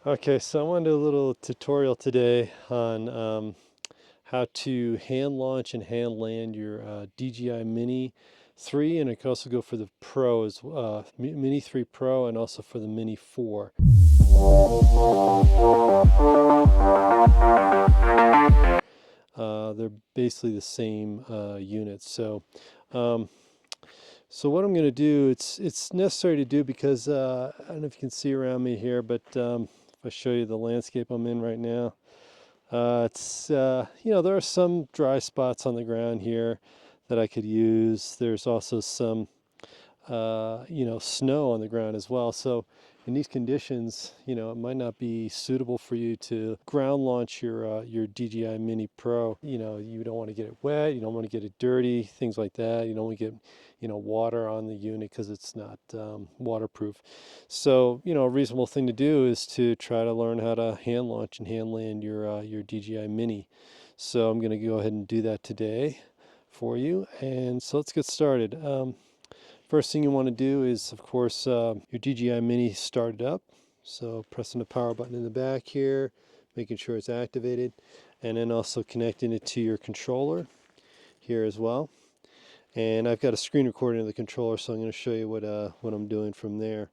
Okay, so I wanted to do a little tutorial today on how to hand launch and hand land your DJI Mini 3, and it can also go for the Pro as Mini 3 Pro, and also for the Mini 4. They're basically the same units. Um, so what I'm going to do, it's necessary to do because I don't know if you can see around me here, but if I show you the landscape I'm in right now. There are some dry spots on the ground here that I could use. There's also some, snow on the ground as well. So in these conditions, it might not be suitable for you to ground launch your DJI Mini Pro. You don't want to get it wet, you don't want to get it dirty, things like that. You don't want to get, water on the unit because it's not waterproof. So, a reasonable thing to do is to try to learn how to hand launch and hand land your DJI Mini. So I'm going to go ahead and do that today for you. And so let's get started. First thing you want to do is, of course, your DJI Mini started up. So pressing the power button in the back here, making sure it's activated, and then also connecting it to your controller here as well. And I've got a screen recording of the controller, so I'm going to show you what I'm doing from there.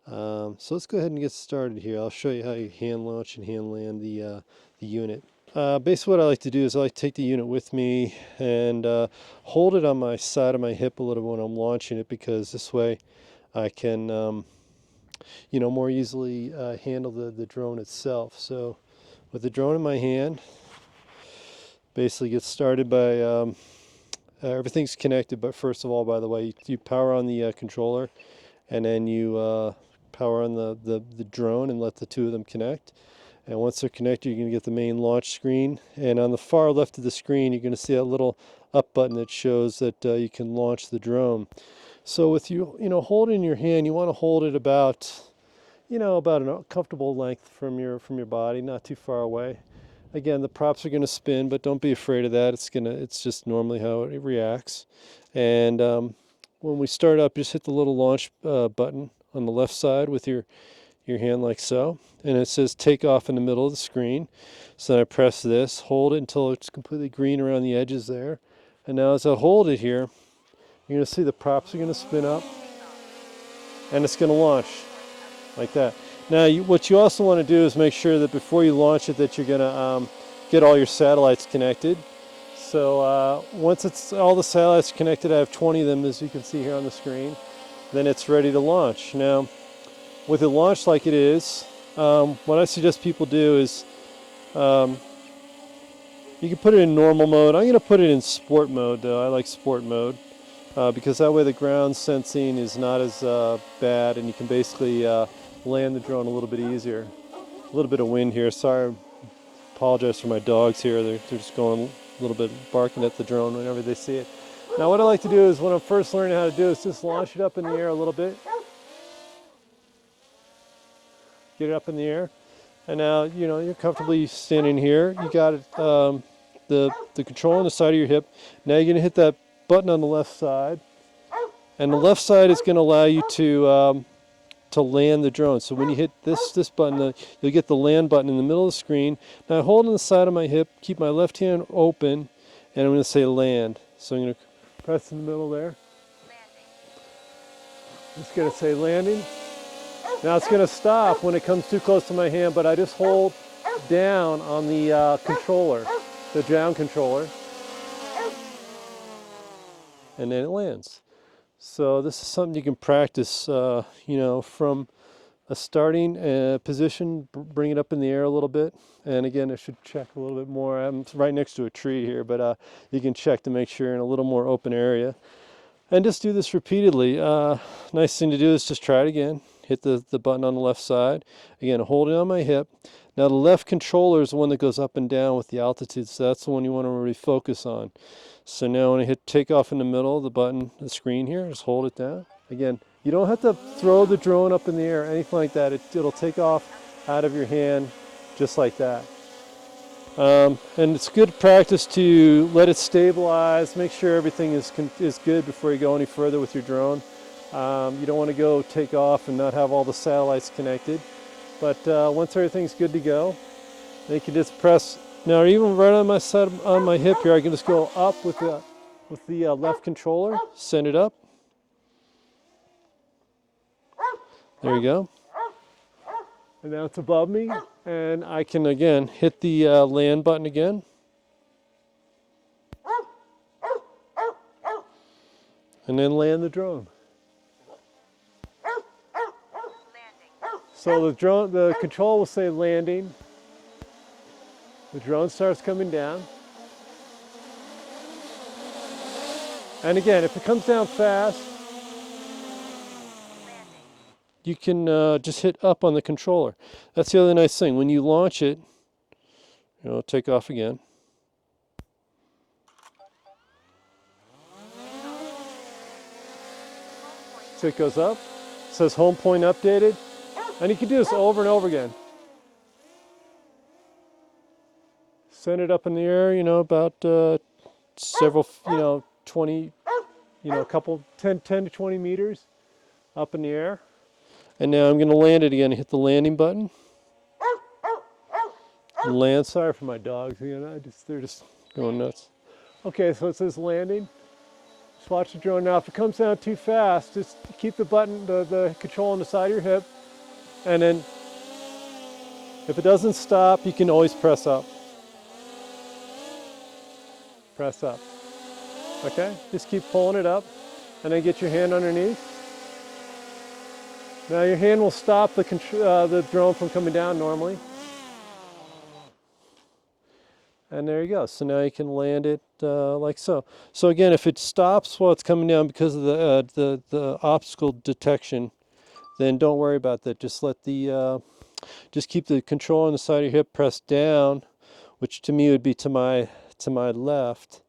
So let's go ahead and get started here. I'll show you how you hand launch and hand land the unit. Basically what I like to do is I like to take the unit with me and hold it on my side of my hip a little when I'm launching it, because this way I can more easily handle the drone itself. So with the drone in my hand, basically get started by everything's connected, but first of all, by the way, you power on the controller, and then you power on the drone and let the two of them connect. And once they're connected, you're going to get the main launch screen. And on the far left of the screen, you're going to see that little up button that shows that you can launch the drone. So with hold it in your hand, you want to hold it about a comfortable length from your body, not too far away. Again, the props are going to spin, but don't be afraid of that. It's just normally how it reacts. And when we start up, just hit the little launch button on the left side with your hand like so, and it says take off in the middle of the screen. So then I press this, hold it until it's completely green around the edges there, and now as I hold it here, you're going to see the props are going to spin up, and it's going to launch like that. Now what you also want to do is make sure that before you launch it that you're going to get all your satellites connected. So once it's all the satellites connected, I have 20 of them, as you can see here on the screen, then it's ready to launch. Now with it launched like it is, what I suggest people do is you can put it in normal mode. I'm going to put it in sport mode, though. I like sport mode because that way the ground sensing is not as bad, and you can basically land the drone a little bit easier. A little bit of wind here. Sorry, apologize for my dogs here. They're just going a little bit barking at the drone whenever they see it. Now what I like to do is, when I'm first learning how to do, is just launch it up in the air a little bit. Get it up in the air, and now you're comfortably standing here. You got it, the control on the side of your hip. Now you're going to hit that button on the left side, and the left side is going to allow you to land the drone. So when you hit this button, you'll get the land button in the middle of the screen. Now I hold on the side of my hip, keep my left hand open, and I'm going to say land. So I'm going to press in the middle there. Just going to say landing. Now it's going to stop when it comes too close to my hand, but I just hold down on the controller, the down controller, and then it lands. So this is something you can practice, from a starting position, bring it up in the air a little bit. And again, I should check a little bit more. I'm right next to a tree here, but you can check to make sure you're in a little more open area. And just do this repeatedly. Nice thing to do is just try it again. Hit the button on the left side. Again, hold it on my hip. Now the left controller is the one that goes up and down with the altitude, so that's the one you want to really focus on. So now when I hit take off in the middle of the button, the screen here, just hold it down. Again, you don't have to throw the drone up in the air or anything like that. It'll take off out of your hand just like that. And it's good practice to let it stabilize, make sure everything is good before you go any further with your drone. You don't want to go take off and not have all the satellites connected. But once everything's good to go, then you can just press. Now, even right on my side, on my hip here, I can just go up with the left controller, send it up. There you go. And now it's above me, and I can again hit the land button again. And then land the drone. So the control will say landing. The drone starts coming down. And again, if it comes down fast, you can just hit up on the controller. That's the other nice thing. When you launch it, take off again. So it goes up. It says home point updated. And you can do this over and over again. Send it up in the air, about several, 20, a couple, 10 to 20 meters up in the air. And now I'm going to land it again. Hit the landing button. Land. Sorry for my dogs. They're just going nuts. Okay, so it says landing. Just watch the drone. Now, if it comes down too fast, just keep the button, the control on the side of your hip. And then if it doesn't stop, you can always press up. Press up. Okay? Just keep pulling it up and then get your hand underneath. Now your hand will stop the drone from coming down normally. And there you go. So now you can land it like so. So again, if it stops while it's coming down because of the obstacle detection, then don't worry about that. Just just keep the control on the side of your hip pressed down, which to me would be to my left,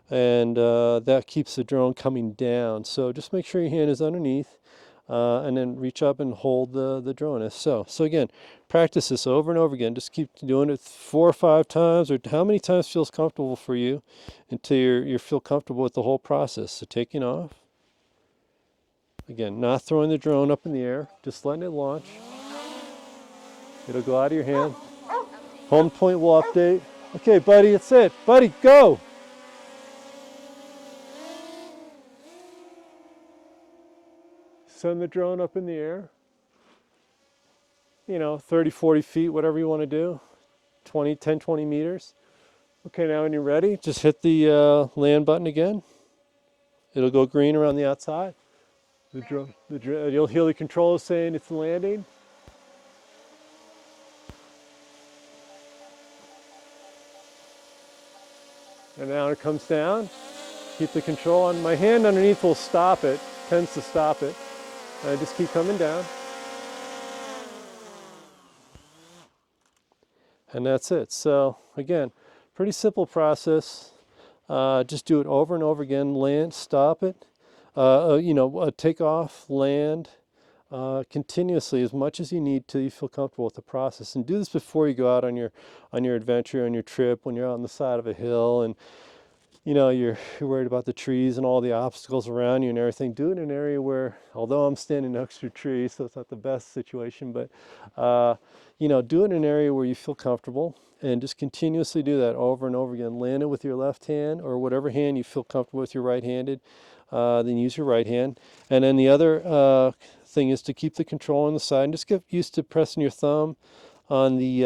and that keeps the drone coming down. So just make sure your hand is underneath, and then reach up and hold the drone as so. So again, practice this over and over again. Just keep doing it 4 or 5 times, or how many times feels comfortable for you, until you feel comfortable with the whole process. So taking off. Again, not throwing the drone up in the air, just letting it launch. It'll go out of your hand. Home point will update. Okay, buddy, that's it. Buddy, go! Send the drone up in the air. 30, 40 feet, whatever you want to do. 10, 20 meters. Okay, now when you're ready, just hit the land button again. It'll go green around the outside. You'll hear the controller saying it's landing. And now it comes down. Keep the control on. My hand underneath will stop it, tends to stop it. And I just keep coming down. And that's it. So again, pretty simple process. Just do it over and over again. Land, stop it. Take off, land, continuously as much as you need till you feel comfortable with the process. And do this before you go out on your adventure, on your trip, when you're out on the side of a hill and you're worried about the trees and all the obstacles around you and everything. Do it in an area where, although I'm standing next to a tree, so it's not the best situation, but do it in an area where you feel comfortable, and just continuously do that over and over again. Land it with your left hand, or whatever hand you feel comfortable with, your right-handed. Then use your right hand. And then the other thing is to keep the control on the side, and just get used to pressing your thumb on the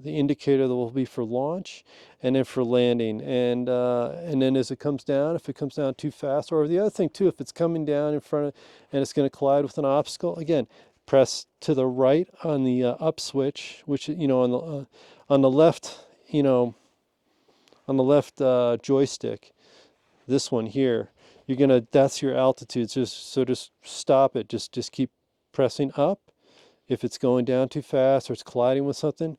indicator that will be for launch, and then for landing. And then as it comes down, if it comes down too fast, or the other thing too, if it's coming down in front of and it's going to collide with an obstacle, again, press to the right on the up switch, which on the left, on the left joystick. This one here, that's your altitude. Just stop it. Just keep pressing up. If it's going down too fast or it's colliding with something,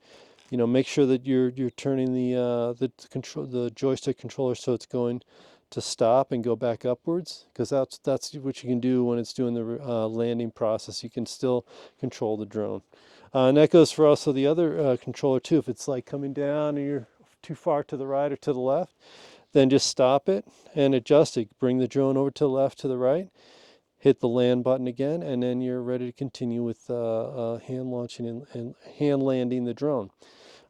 make sure that you're turning the joystick controller so it's going to stop and go back upwards, because that's what you can do when it's doing the landing process. You can still control the drone, and that goes for also the other controller too. If it's like coming down and you're too far to the right or to the left, then just stop it and adjust it. Bring the drone over to the left, to the right. hit the land button again, and then you're ready to continue with hand launching and hand landing the drone.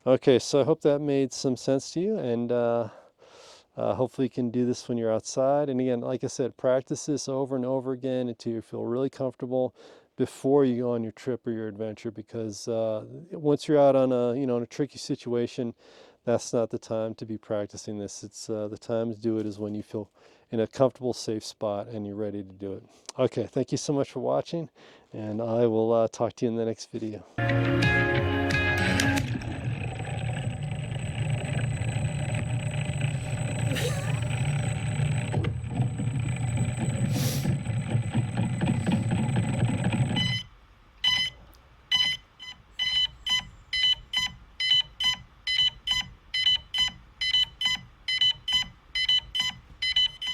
Okay, so I hope that made some sense to you, and hopefully you can do this when you're outside. And again, like I said, practice this over and over again until you feel really comfortable before you go on your trip or your adventure, because once you're out on a, in a tricky situation, that's not the time to be practicing this. It's the time to do it is when you feel in a comfortable, safe spot and you're ready to do it. Okay, thank you so much for watching, and I will talk to you in the next video.